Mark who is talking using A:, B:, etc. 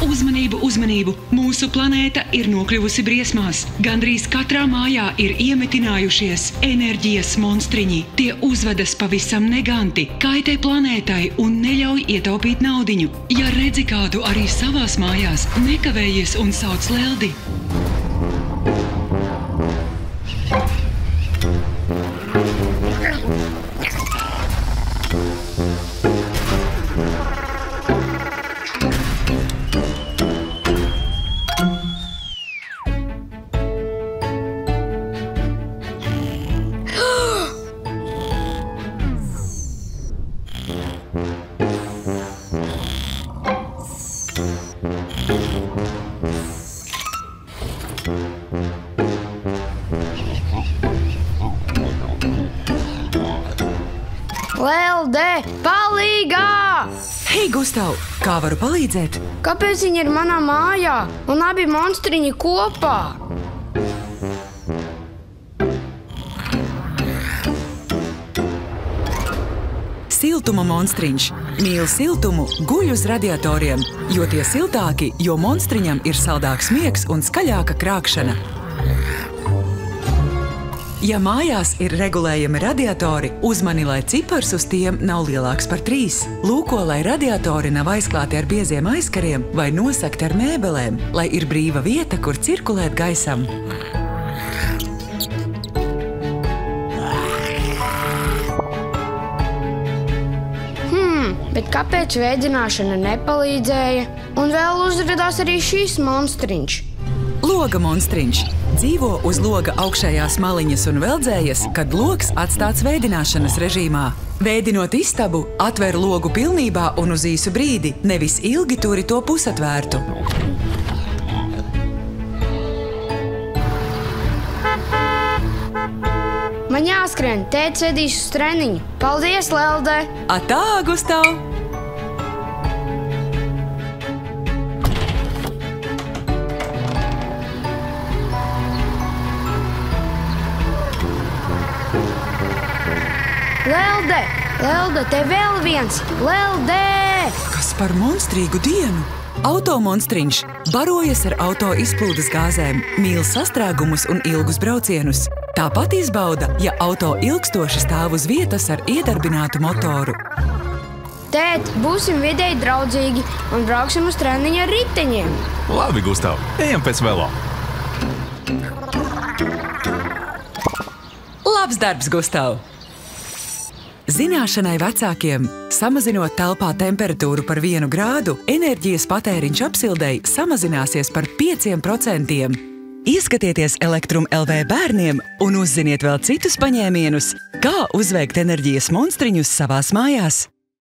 A: Uzmanību, uzmanību! Mūsu planēta ir nokļuvusi briesmās. Gandrīz katrā mājā ir iemetinājušies enerģijas monstriņi. Tie uzvedas pavisam neganti, kaitē planētai un neļauj ietaupīt naudiņu. Ja redzi kādu arī savās mājās, nekavējies un sauc Leldi.
B: Lelde, palīgā!
C: Hei, Gustav, kā varu palīdzēt?
B: Kāpēc viņi ir manā mājā un abi monstriņi kopā?
C: Siltuma monstriņš mīl siltumu, guļ uz radiatoriem, jo tie siltāki, jo monstriņam ir saldāks miegs un skaļāka krākšana. Ja mājās ir regulējami radiatori, uzmani, lai cipars uz tiem nav lielāks par 3. Lūko, lai radiatori nav aizklāti ar bieziem aizkariem vai nosakti ar mēbelēm, lai ir brīva vieta, kur cirkulēt gaisam.
B: Bet kāpēc vēdināšana nepalīdzēja? Un vēl uzradās arī šīs monstriņš.
C: Loga monstriņš dzīvo uz loga augšējās maliņas un veldzējas, kad logs atstāts vēdināšanas režīmā. Vēdinot istabu, atver logu pilnībā un uz īsu brīdi, nevis ilgi turi to pusatvērtu.
B: Man jāskrien, tētis vedīs uz treniņu. Paldies, Lelde!
C: Atā, Gustav!
B: Lelde! Lelde, te vēl viens! Lelde!
C: Kas par monstrīgu dienu? Automonstriņš barojas ar auto izplūdes gāzēm, mīl sastrēgumus un ilgus braucienus. Tāpat izbauda, ja auto ilgstoši stāv uz vietas ar iedarbinātu motoru.
B: Tēt, būsim vidēji draudzīgi un brauksim uz treniņu ar riteņiem.
D: Labi, Gustav, ejam pēc velo.
C: Labs darbs, Gustav! Zināšanai vecākiem, samazinot telpā temperatūru par 1 grādu, enerģijas patēriņš apsildei samazināsies par 5%. Ieskatieties Elektrum LV bērniem un uzziniet vēl citus paņēmienus, kā uzveikt enerģijas monstriņus savās mājās.